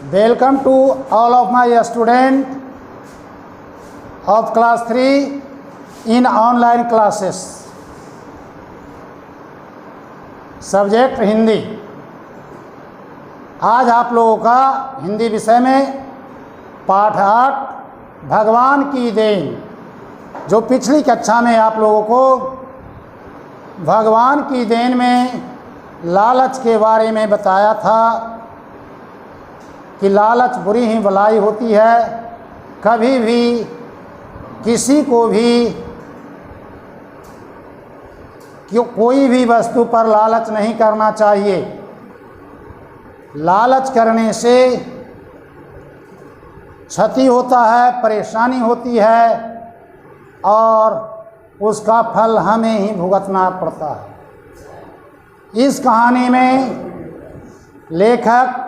Welcome to all of my students of class 3 in online classes. Subject Hindi. आज आप लोगों का हिंदी विषय में पाठ 8 भगवान की देन। जो पिछली कक्षा में आप लोगों को भगवान की देन में लालच के बारे में बताया था कि लालच बुरी ही भलाई होती है। कभी भी किसी को भी कोई भी वस्तु पर लालच नहीं करना चाहिए। लालच करने से क्षति होता है, परेशानी होती है और उसका फल हमें ही भुगतना पड़ता है। इस कहानी में लेखक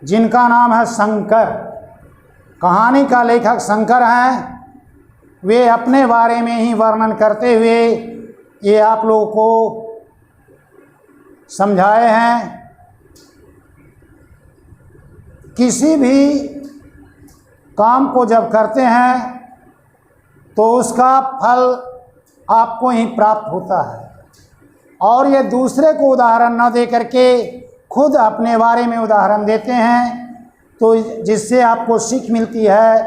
जिनका नाम है शंकर, कहानी का लेखक शंकर हैं। वे अपने बारे में ही वर्णन करते हुए ये आप लोगों को समझाए हैं। किसी भी काम को जब करते हैं तो उसका फल आपको ही प्राप्त होता है और ये दूसरे को उदाहरण न दे करके खुद अपने बारे में उदाहरण देते हैं, तो जिससे आपको सीख मिलती है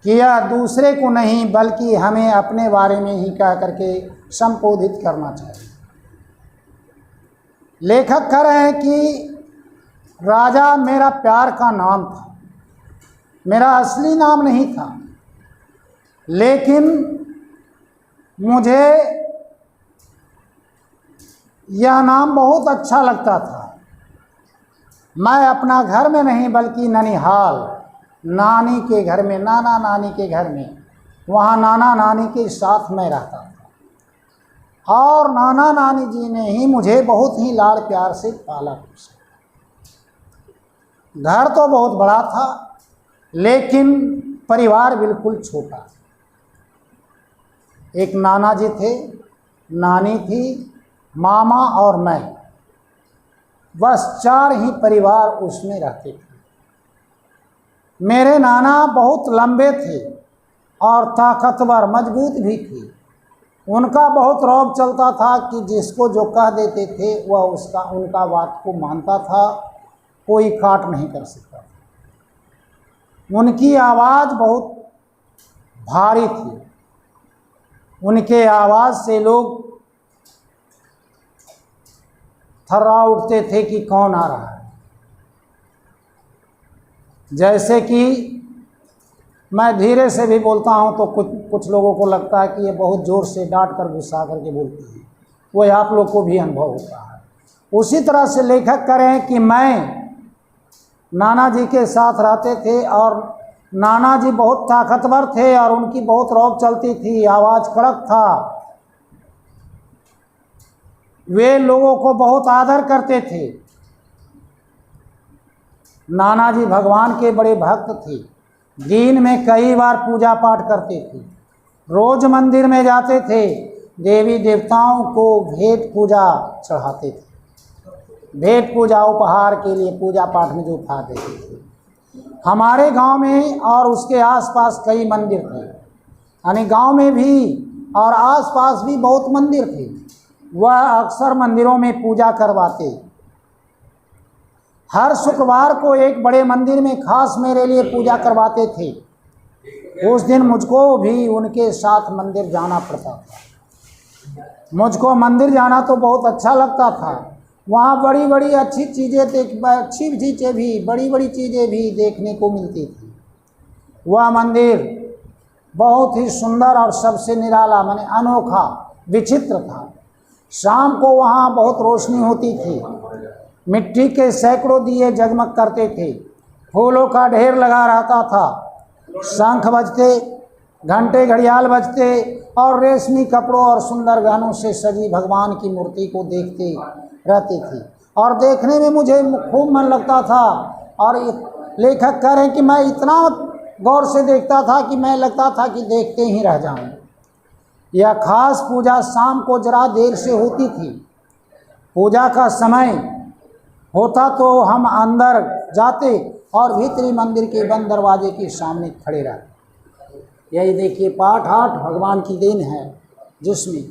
कि यह दूसरे को नहीं बल्कि हमें अपने बारे में ही कह करके संबोधित करना चाहिए। लेखक कह रहे हैं कि राजा मेरा प्यार का नाम था, मेरा असली नाम नहीं था, लेकिन मुझे यह नाम बहुत अच्छा लगता था। मैं अपना घर में नहीं बल्कि ननिहाल, नानी के घर में, नाना नानी के घर में, वहाँ नाना नानी के साथ मैं रहता था और नाना नानी जी ने ही मुझे बहुत ही लाड़ प्यार से पाला पोसा। घर तो बहुत बड़ा था लेकिन परिवार बिल्कुल छोटा। एक नाना जी थे, नानी थी, मामा और मैं, बस 4 ही परिवार उसमें रहते थे। मेरे नाना बहुत लंबे थे और ताकतवर, मजबूत भी थे। उनका बहुत रौब चलता था कि जिसको जो कह देते थे वह उनका बात को मानता था, कोई काट नहीं कर सकता था। उनकी आवाज़ बहुत भारी थी। उनके आवाज़ से लोग थर्रा उठते थे कि कौन आ रहा है। जैसे कि मैं धीरे से भी बोलता हूँ तो कुछ लोगों को लगता है कि ये बहुत ज़ोर से डांट कर गुस्सा करके बोलती है, वो आप लोग को भी अनुभव होता है। उसी तरह से लेखक कह रहे हैं कि मैं नाना जी के साथ रहते थे और नाना जी बहुत ताकतवर थे और उनकी बहुत रौब चलती थी, आवाज़ कड़क था। वे लोगों को बहुत आदर करते थे। नाना जी भगवान के बड़े भक्त थे। दिन में कई बार पूजा पाठ करते थे, रोज मंदिर में जाते थे, देवी देवताओं को भेंट पूजा चढ़ाते थे। भेंट पूजा उपहार के लिए पूजा पाठ में जो था देते थे। हमारे गांव में और उसके आसपास कई मंदिर थे, यानी गांव में भी और आसपास भी बहुत मंदिर थे। वह अक्सर मंदिरों में पूजा करवाते। हर शुक्रवार को एक बड़े मंदिर में खास मेरे लिए पूजा करवाते थे। उस दिन मुझको भी उनके साथ मंदिर जाना पड़ता था। मुझको मंदिर जाना तो बहुत अच्छा लगता था। वहाँ बड़ी बड़ी अच्छी चीज़ें भी बड़ी बड़ी चीज़ें भी देखने को मिलती थी। वह मंदिर बहुत ही सुंदर और सबसे निराला, माने अनोखा, विचित्र था। शाम को वहाँ बहुत रोशनी होती थी। मिट्टी के सैकड़ों दिए जगमग करते थे। फूलों का ढेर लगा रहता था। शंख बजते, घंटे घड़ियाल बजते और रेशमी कपड़ों और सुंदर गहनों से सजी भगवान की मूर्ति को देखते रहते थे और देखने में मुझे खूब मन लगता था और लेखक कह रहे हैं कि मैं इतना गौर से देखता था कि मैं लगता था कि देखते ही रह जाऊं। यह खास पूजा शाम को जरा देर से होती थी। पूजा का समय होता तो हम अंदर जाते और भीतरी मंदिर के बंद दरवाजे के सामने खड़े रहते। यही देखिए पाठ आठ भगवान की देन है, जिसमें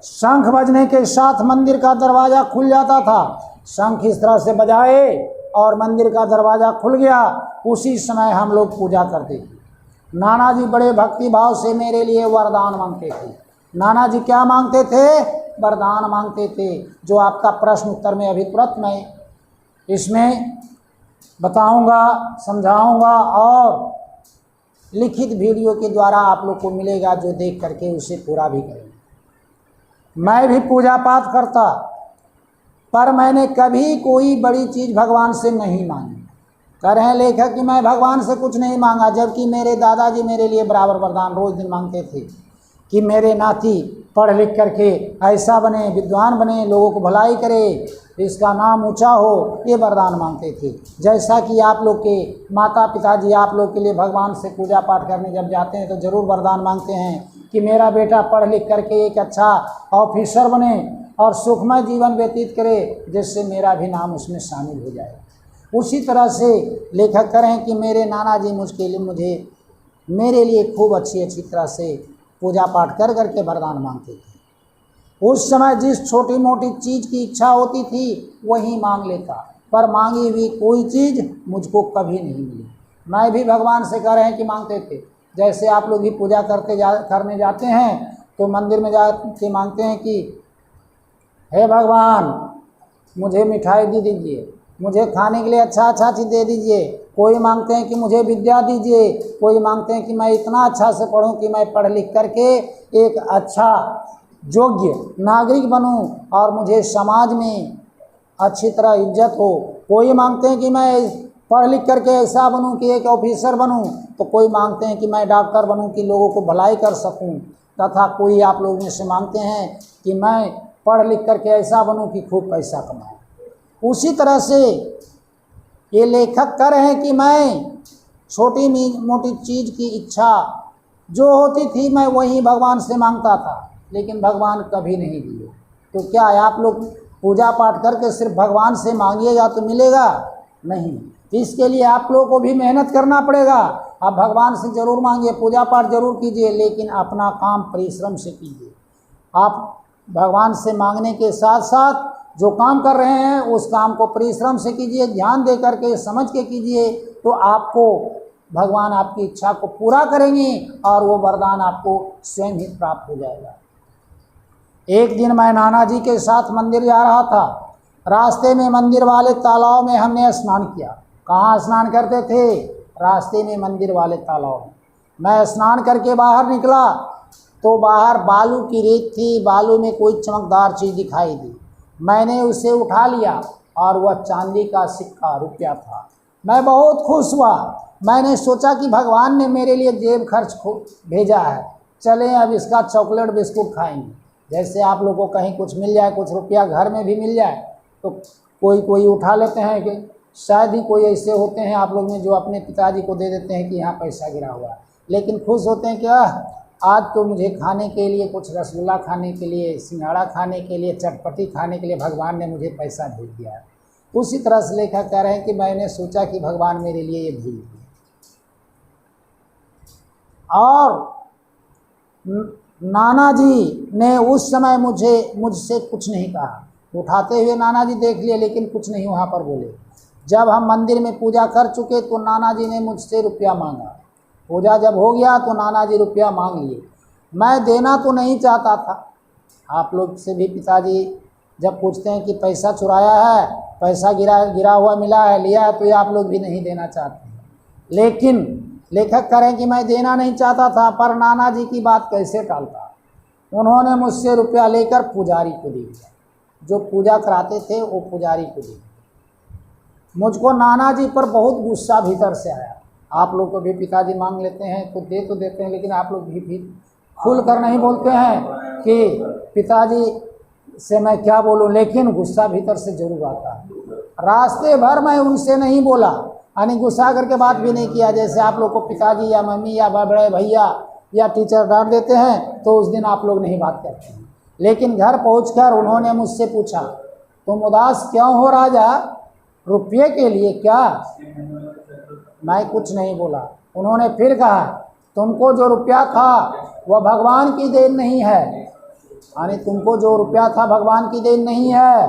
शंख बजने के साथ मंदिर का दरवाज़ा खुल जाता था। शंख इस तरह से बजाए और मंदिर का दरवाज़ा खुल गया, उसी समय हम लोग पूजा करते थे। नाना जी बड़े भक्ति भाव से मेरे लिए वरदान मांगते थे। नाना जी क्या मांगते थे? वरदान मांगते थे, जो आपका प्रश्न उत्तर में अभी तुरंत मैं इसमें बताऊंगा, समझाऊंगा और लिखित वीडियो के द्वारा आप लोग को मिलेगा, जो देख करके उसे पूरा भी करेंगे। मैं भी पूजा पाठ करता, पर मैंने कभी कोई बड़ी चीज़ भगवान से नहीं मांगी। कह रहे हैं लेखक कि मैं भगवान से कुछ नहीं मांगा, जबकि मेरे दादाजी मेरे लिए बराबर वरदान रोज दिन मांगते थे कि मेरे नाती पढ़ लिख करके ऐसा बने, विद्वान बने, लोगों को भलाई करे, इसका नाम ऊंचा हो, ये वरदान मांगते थे। जैसा कि आप लोग के माता पिताजी आप लोग के लिए भगवान से पूजा पाठ करने जब जाते हैं तो ज़रूर वरदान मांगते हैं कि मेरा बेटा पढ़ लिख करके एक अच्छा ऑफिसर बने और सुखमय जीवन व्यतीत करे, जिससे मेरा भी नाम उसमें शामिल हो जाए। उसी तरह से लेखक करें कि मेरे नाना जी मुझे मेरे लिए खूब अच्छी तरह से पूजा पाठ कर करके वरदान मांगते थे। उस समय जिस छोटी मोटी चीज़ की इच्छा होती थी वही मांग लेता, पर मांगी हुई कोई चीज़ मुझको कभी नहीं मिली। मैं भी भगवान से कह रहे हैं कि मांगते थे, जैसे आप लोग भी पूजा करने जाते हैं तो मंदिर में जाके मांगते हैं कि हे भगवान मुझे मिठाई दे दीजिए, मुझे खाने के लिए अच्छा चीज़ दे दीजिए। कोई मांगते हैं कि मुझे विद्या दीजिए, कोई मांगते हैं कि मैं इतना अच्छा से पढूं कि मैं पढ़ लिख करके एक अच्छा योग्य नागरिक बनूं और मुझे समाज में अच्छी तरह इज्जत हो। कोई मांगते हैं कि मैं पढ़ लिख करके ऐसा बनूं कि एक ऑफिसर बनूं, तो कोई मांगते हैं कि मैं डॉक्टर बनूं कि लोगों को भलाई कर सकूं, तथा कोई आप लोग में से मांगते हैं कि मैं पढ़ लिख करके ऐसा बनूं कि खूब पैसा कमाऊं। उसी तरह से ये लेखक कह रहे हैं कि मैं छोटी मोटी चीज़ की इच्छा जो होती थी मैं वही भगवान से मांगता था, लेकिन भगवान कभी नहीं दिए। तो क्या आप लोग पूजा पाठ करके सिर्फ भगवान से मांगिएगा तो मिलेगा? नहीं, इसके लिए आप लोगों को भी मेहनत करना पड़ेगा। आप भगवान से ज़रूर मांगिए, पूजा पाठ ज़रूर कीजिए, लेकिन अपना काम परिश्रम से कीजिए। आप भगवान से मांगने के साथ साथ जो काम कर रहे हैं उस काम को परिश्रम से कीजिए, ध्यान दे करके समझ के कीजिए, तो आपको भगवान आपकी इच्छा को पूरा करेंगे और वो वरदान आपको स्वयं ही प्राप्त हो जाएगा। एक दिन मैं नाना जी के साथ मंदिर जा रहा था। रास्ते में मंदिर वाले तालाब में हमने स्नान किया। कहाँ स्नान करते थे? रास्ते में मंदिर वाले तालाब में। मैं स्नान करके बाहर निकला तो बाहर बालू की रेत थी, बालू में कोई चमकदार चीज़ दिखाई दी। मैंने उसे उठा लिया और वह चांदी का सिक्का रुपया था। मैं बहुत खुश हुआ। मैंने सोचा कि भगवान ने मेरे लिए जेब खर्च भेजा है, चलें अब इसका चॉकलेट बिस्कुट खाएंगे। जैसे आप लोगों को कहीं कुछ मिल जाए, कुछ रुपया घर में भी मिल जाए तो कोई उठा लेते हैं, कि शायद ही कोई ऐसे होते हैं आप लोग में जो अपने पिताजी को दे देते हैं कि यहाँ पैसा गिरा हुआ है, लेकिन खुश होते हैं कि आज तो मुझे खाने के लिए, कुछ रसगुल्ला खाने के लिए, सिंघाड़ा खाने के लिए, चटपटी खाने के लिए भगवान ने मुझे पैसा भेज दिया है। उसी तरह से लेखक कह रहे हैं कि मैंने सोचा कि भगवान मेरे लिए ये भेज दिया। और नाना जी ने उस समय मुझसे कुछ नहीं कहा। उठाते हुए नाना जी देख लिए, लेकिन कुछ नहीं वहाँ पर बोले। जब हम मंदिर में पूजा कर चुके तो नाना जी ने मुझसे रुपया मांगा। पूजा जब हो गया तो नाना जी रुपया मांग लिए। मैं देना तो नहीं चाहता था। आप लोग से भी पिताजी जब पूछते हैं कि पैसा चुराया है, पैसा गिरा हुआ मिला है, लिया है, तो ये आप लोग भी नहीं देना चाहते हैं। लेकिन लेखक कह रहे हैं कि मैं देना नहीं चाहता था, पर नाना जी की बात कैसे टालता। उन्होंने मुझसे रुपया लेकर पुजारी को दे दिया। जो पूजा कराते थे वो पुजारी को दे दिया। मुझको नाना जी पर बहुत गुस्सा भीतर से आया। आप लोग को भी पिताजी मांग लेते हैं तो देते हैं, लेकिन आप लोग भी खुल कर नहीं बोलते हैं कि पिताजी से मैं क्या बोलूं, लेकिन गुस्सा भीतर से जरूर आता है। रास्ते भर मैं उनसे नहीं बोला, यानी गुस्सा करके बात भी नहीं किया। जैसे आप लोग को पिताजी या मम्मी या बड़े भैया या टीचर डांट देते हैं तो उस दिन आप लोग नहीं बात करते हैं। लेकिन घर पहुंचकर उन्होंने मुझसे पूछा, तुम उदास क्यों हो राजा, रुपये के लिए क्या? मैं कुछ नहीं बोला। उन्होंने फिर कहा, तुमको जो रुपया था वह भगवान की देन नहीं है, यानी तुमको जो रुपया था भगवान की देन नहीं है,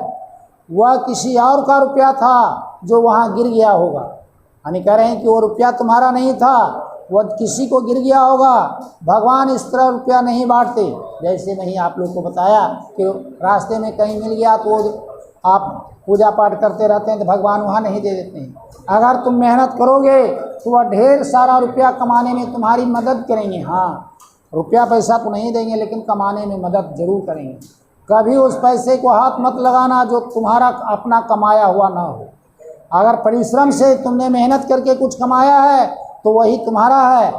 वह किसी और का रुपया था जो वहाँ गिर गया होगा। यानी कह रहे हैं कि वो रुपया तुम्हारा नहीं था, वह किसी को गिर गया होगा। भगवान इस तरह रुपया नहीं बांटते। जैसे नहीं आप लोग को बताया कि रास्ते में कहीं मिल गया तो आप पूजा पाठ करते रहते हैं तो भगवान वहाँ नहीं दे देते हैं। अगर तुम मेहनत करोगे तो वह ढेर सारा रुपया कमाने में तुम्हारी मदद करेंगे। हाँ, रुपया पैसा तो नहीं देंगे लेकिन कमाने में मदद जरूर करेंगे। कभी उस पैसे को हाथ मत लगाना जो तुम्हारा अपना कमाया हुआ ना हो। अगर परिश्रम से तुमने मेहनत करके कुछ कमाया है तो वही तुम्हारा है,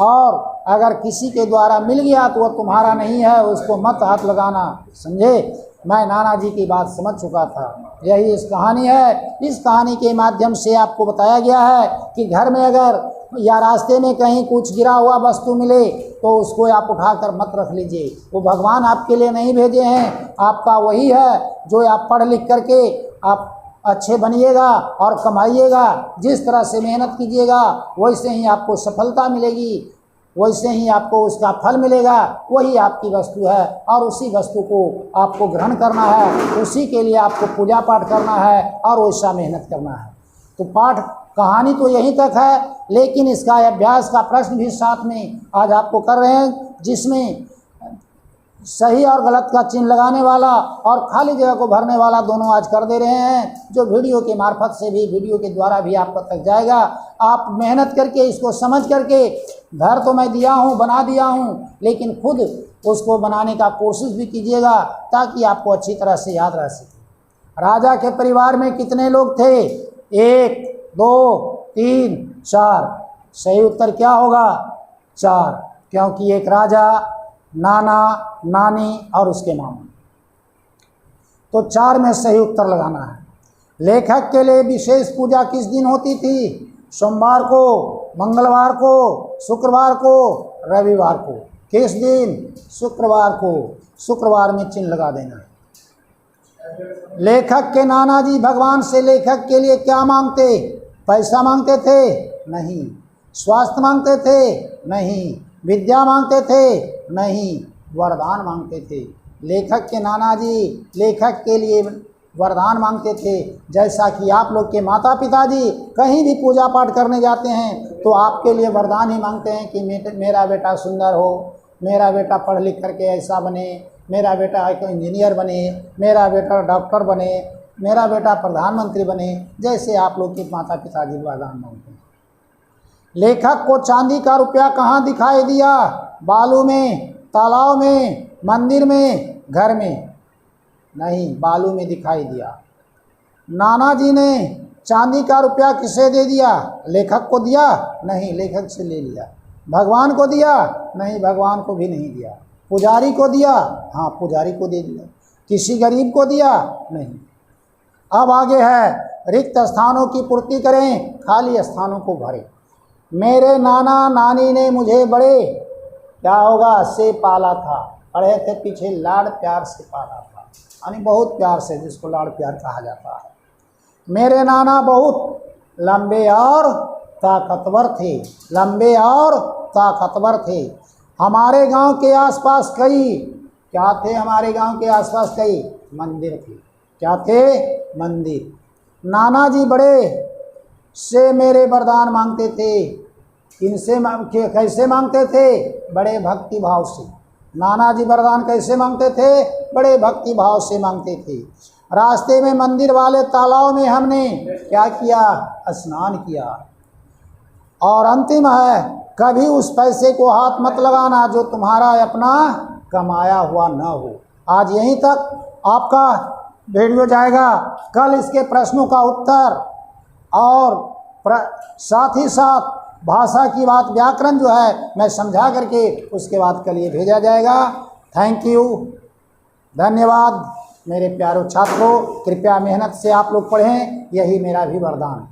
और अगर किसी के द्वारा मिल गया तो वह तुम्हारा नहीं है, उसको मत हाथ लगाना। समझे? मैं नाना जी की बात समझ चुका था। यही इस कहानी है। इस कहानी के माध्यम से आपको बताया गया है कि घर में अगर या रास्ते में कहीं कुछ गिरा हुआ वस्तु मिले तो उसको आप उठाकर मत रख लीजिए। वो भगवान आपके लिए नहीं भेजे हैं, आपका वही है जो आप पढ़ लिख करके आप अच्छे बनिएगा और कमाइएगा। जिस तरह से मेहनत कीजिएगा वैसे ही आपको सफलता मिलेगी, वैसे ही आपको उसका फल मिलेगा। वही आपकी वस्तु है और उसी वस्तु को आपको ग्रहण करना है, उसी के लिए आपको पूजा पाठ करना है और वैसा मेहनत करना है। तो पाठ कहानी तो यहीं तक है, लेकिन इसका अभ्यास का प्रश्न भी साथ में आज आपको कर रहे हैं, जिसमें सही और गलत का चिन्ह लगाने वाला और खाली जगह को भरने वाला दोनों आज कर दे रहे हैं, जो वीडियो के मार्फत से भी, वीडियो के द्वारा भी आप तक जाएगा। आप मेहनत करके इसको समझ करके, घर तो मैं दिया हूँ, बना दिया हूँ, लेकिन खुद उसको बनाने का कोशिश भी कीजिएगा ताकि आपको अच्छी तरह से याद रह सके। राजा के परिवार में कितने लोग थे? 1 2 3 4। सही उत्तर क्या होगा? 4, क्योंकि एक राजा, नाना, नानी और उसके मामा। तो 4 में सही उत्तर लगाना है। लेखक के लिए विशेष पूजा किस दिन होती थी? सोमवार को, मंगलवार को, शुक्रवार को, रविवार को। किस दिन? शुक्रवार को। शुक्रवार में चिन्ह लगा देना है। लेखक के नाना जी भगवान से लेखक के लिए क्या मांगते? पैसा मांगते थे? नहीं। स्वास्थ्य मांगते थे? नहीं। विद्या मांगते थे? नहीं। वरदान मांगते थे। लेखक के नाना जी लेखक के लिए वरदान मांगते थे। जैसा कि आप लोग के माता पिता जी कहीं भी पूजा पाठ करने जाते हैं तो आपके लिए वरदान ही मांगते हैं कि मेरा बेटा सुंदर हो, मेरा बेटा पढ़ लिख करके ऐसा बने, मेरा बेटा एक इंजीनियर बने, मेरा बेटा डॉक्टर बने, मेरा बेटा प्रधानमंत्री बने। जैसे आप लोग के माता पिता जी वरदान मांगते हैं। लेखक को चांदी का रुपया कहाँ दिखाई दिया? बालू में, तालाब में, मंदिर में, घर में? नहीं, बालू में दिखाई दिया। नाना जी ने चांदी का रुपया किसे दे दिया? लेखक को दिया? नहीं, लेखक से ले लिया। भगवान को दिया? नहीं, भगवान को भी नहीं दिया। पुजारी को दिया? हाँ, पुजारी को दे दिया। किसी गरीब को दिया? नहीं। अब आगे है, रिक्त स्थानों की पूर्ति करें, खाली स्थानों को भरें। मेरे नाना नानी ने मुझे बड़े क्या होगा से पाला था। पढ़े थे पीछे, लाड़ प्यार से पाला था, यानी बहुत प्यार से, जिसको लाड़ प्यार कहा जाता है। मेरे नाना बहुत लंबे और ताकतवर थे, लंबे और ताकतवर थे। हमारे गांव के आसपास कई क्या थे? हमारे गांव के आसपास कई मंदिर थे। क्या थे? मंदिर। नाना जी बड़े से मेरे वरदान मांगते थे। किनसे कैसे मांगते थे? बड़े भक्ति भाव से। नाना जी वरदान कैसे मांगते थे? बड़े भक्ति भाव से मांगते थे। रास्ते में मंदिर वाले तालाब में हमने क्या किया? स्नान किया। और अंतिम है, कभी उस पैसे को हाथ मत लगाना जो तुम्हारा अपना कमाया हुआ न हो। आज यहीं तक आपका वीडियो जाएगा। कल इसके प्रश्नों का उत्तर और साथ ही साथ भाषा की बात, व्याकरण जो है मैं समझा करके उसके बाद कल ये भेजा जाएगा। थैंक यू, धन्यवाद। मेरे प्यारों छात्रों, कृपया मेहनत से आप लोग पढ़ें, यही मेरा भी वरदान है।